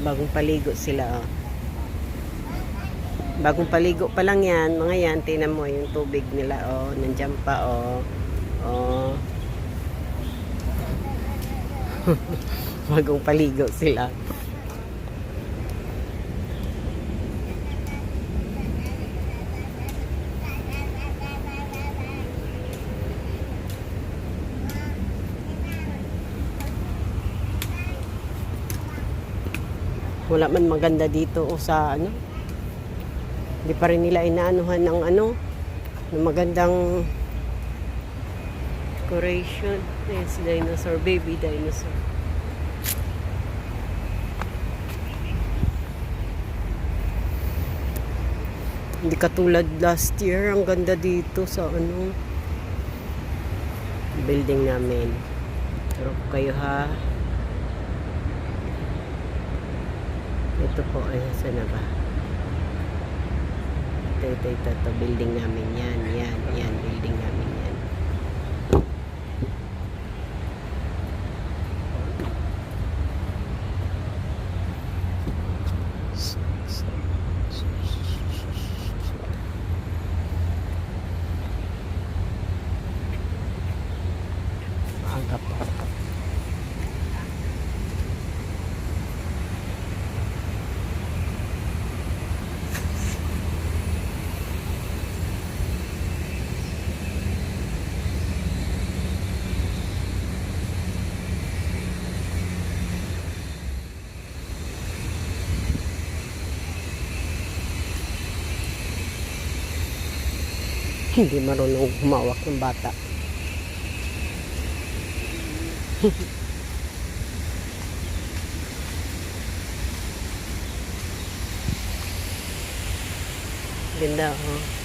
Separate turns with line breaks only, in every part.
Bagong paligo sila, oh. Bagong paligo pa lang yan, mga yan. Tingnan mo yung tubig nila, oh. Nandiyan pa, oh. Oh. Bagong paligo sila. Wala man maganda dito o sa ano. Hindi pa rin nila inaanuhan ng ano, ng magandang decoration. Yes, dinosaur, baby dinosaur. Hindi katulad last year, ang ganda dito sa ano, building namin. Pero kayo ha. Ito po ay saan na ba? Ito, building namin yan. Yan, building namin yan. Maangkap po. Hindi marunong humawak ng bata. Ganda, oh.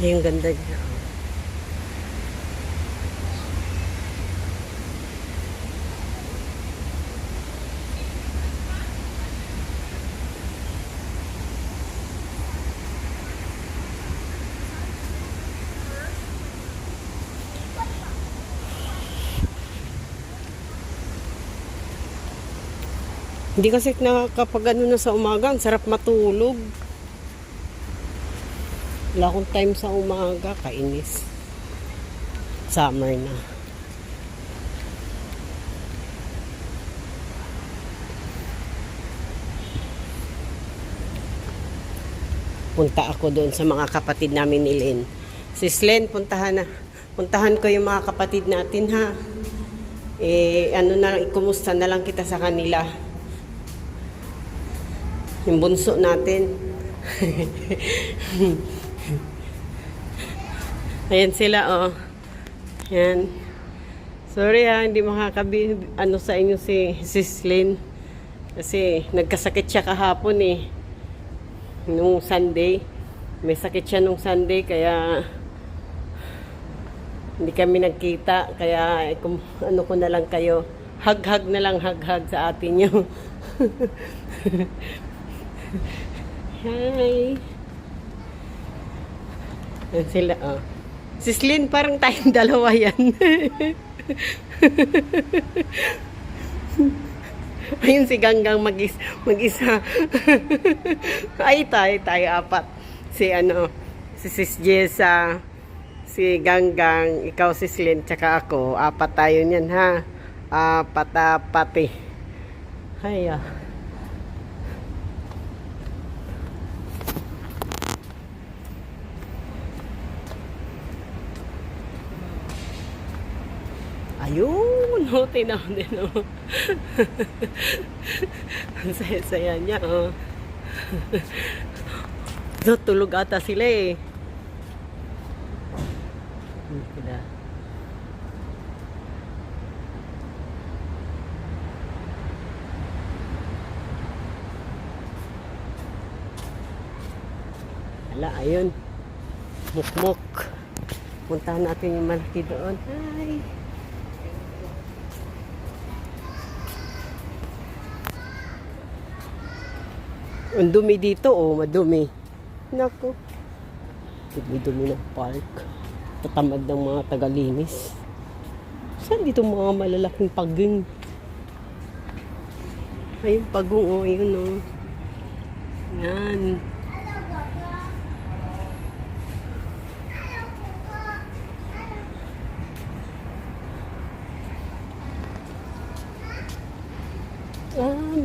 Yung ganda niya. Hindi kasi nakakapag ano na sa umaga, ang sarap matulog. Wala akong time sa umaga, kainis. Summer na. Punta ako doon sa mga kapatid namin ni Lynn. Sis Lynn, puntahan ko yung mga kapatid natin ha. Ano na lang, ikumusta na lang kita sa kanila. Yung bunso natin. Ayan sila, oh. Yan. Sorry ha, hindi ano sa inyo si Sis Lynn. Kasi nagkasakit siya kahapon eh. Nung Sunday. May sakit siya nung Sunday, kaya hindi kami nagkita. Kaya ano ko na lang kayo. Hug na lang, hug sa atin nyo. Hi. Yan sila, oh. Sislin, parang tayong dalawa yan. Ayun si Ganggang mag-isa. Ay, tayo apat. Si si Sis Jessa, si Ganggang, ikaw Sislin, tsaka ako. Apat tayo niyan, ha. Apat eh. Ay, Ayun, tinaw din, Ang saya-saya niya, So, tulog ata sila, eh. Sila. Hala, ayun. Mukmuk. Puntahan natin yung malaki doon. Hi. Ang dumi dito, madumi. Naku. Dumi-dumi ng park. Tatamad ng mga tagalinis. Saan dito mga malalaking pagong? Ayun, pagong, ayun, Yan.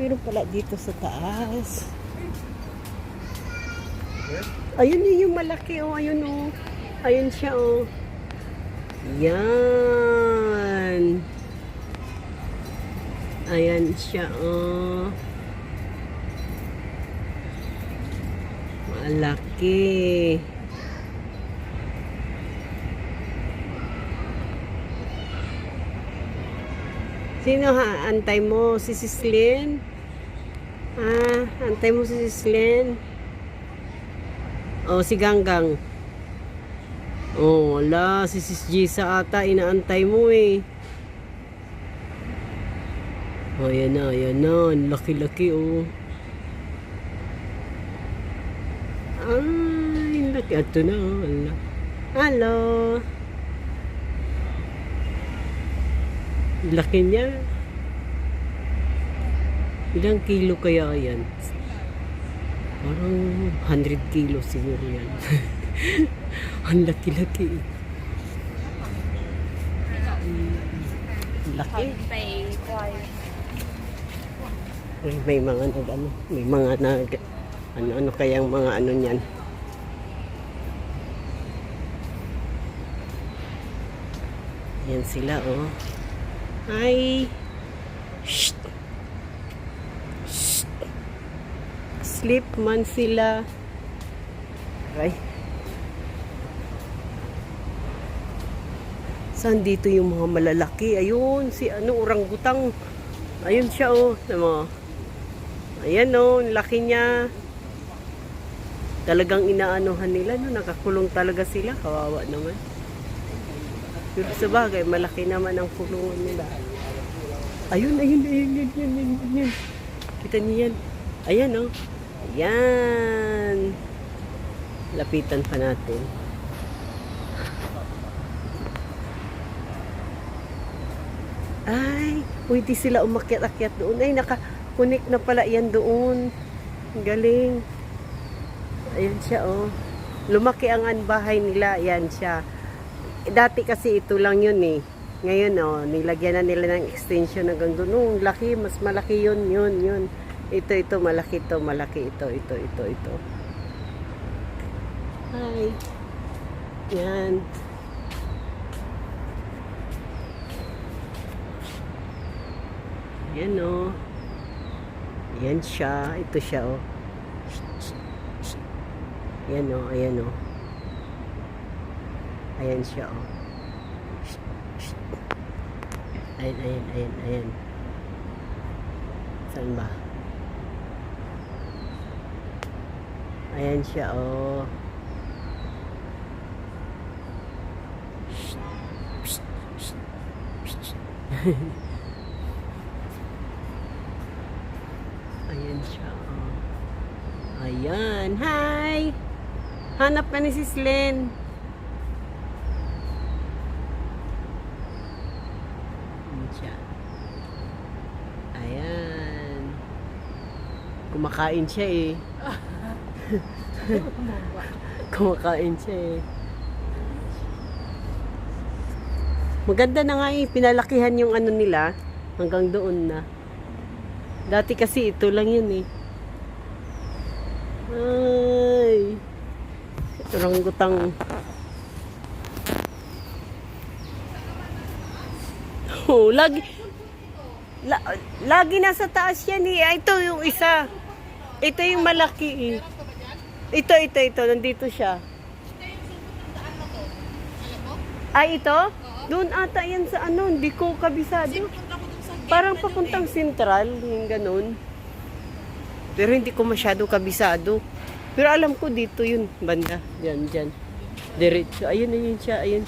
Meron pala dito sa taas. Ayun yung malaki, ayun, Ayun siya, Yan. Ayan siya, Malaki. Sino antay mo? Si Sislin? Antay mo si Sislin? Si Ganggang. Wala. Si Sis Jessa ata. Inaantay mo, eh. Ayan na. Laki-laki, Ay, laki. Ito na, Hello. Laki niya. Ilang kilo kaya yan? Parang 100 kilo siguro yan. Ang laki-laki. Laki. May mga may mga ano kayang mga niyan. Yan sila, Hi. Shh. Shh. Sleep man sila. Ay. Saan dito yung mga malalaki? Ayun, si orangutang. Ayun siya, Ayan, laki niya. Talagang inaanuhan nila, nakakulong talaga sila. Kawawa naman. Pero sa bagay, malaki naman ang kulungan nila. Ayun. Kita niyo yan. Ayan, Ayan. Lapitan pa natin. Ay, pwede sila umakyat-akyat doon. Ay, naka-connect na pala yan doon. Galing. Ayan siya, Lumaki ang bahay nila. Ayan siya. Dati kasi ito lang yun, eh. Ngayon, nilagyan na nila ng extension hanggang doon. Laki, mas malaki yun. Ito, malaki ito, ito. Hi. Yan. Yan, Yan siya. Ito siya, Yan, ayan, Ayan siya, Ayan. Saan ba? Ayan siya, siya. Ayan. Hi! Hanap ka ni Sis Len. Ayan siya. Ayan. Kumakain siya eh. Kumakain siya eh. Maganda na nga eh. Pinalakihan yung ano nila. Hanggang doon na. Dati kasi ito lang yun eh. Ay. Orangutang. Oh, lagi nasa taas yan eh. Ito yung isa. Ito yung malaki eh. Ito. Nandito siya. Ay, ito? Doon ata yan sa ano. Hindi ko kabisado. Parang papuntang sentral. Yung ganun. Pero hindi ko masyado kabisado. Pero alam ko dito yun. Banda. Diyan. Diretso. Ayun siya. Ayun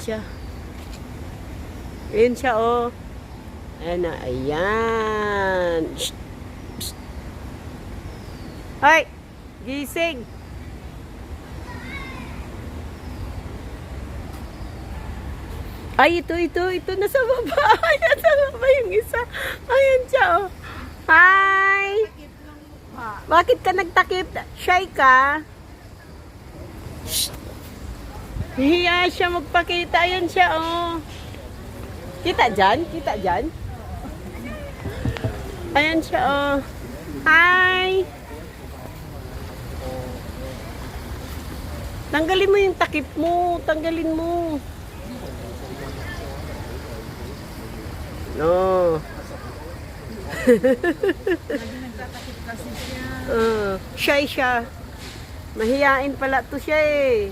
siya oh. Ayan na. Ayan. Shh. Psst. Hoy! Gising! Ay, ito. Nasa baba. Nasa baba yung isa. Ayan siya, oh. Hi! Bakit ka nagtakip? Shy ka? Shh. Hiya siya magpakita. Ayan siya, oh. Kita dyan? Ayan siya, oh. Hi! Tanggalin mo yung takip mo. Tanggalin mo. No. Shy siya. Mahiyain pala to siya eh.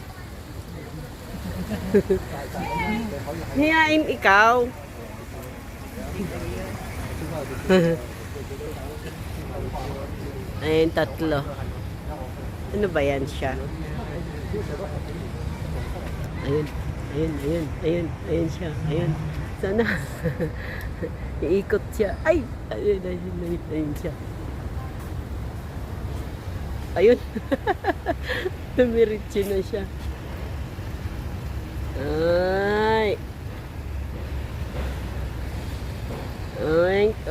Hiyain ikaw. Ayun, tatlo. Ano ba yan siya? Ayun siya. Ayun. Sana. Iikot siya. Ay! Ayun siya. Ayun. Tumiritsi na siya. Ay! Oink.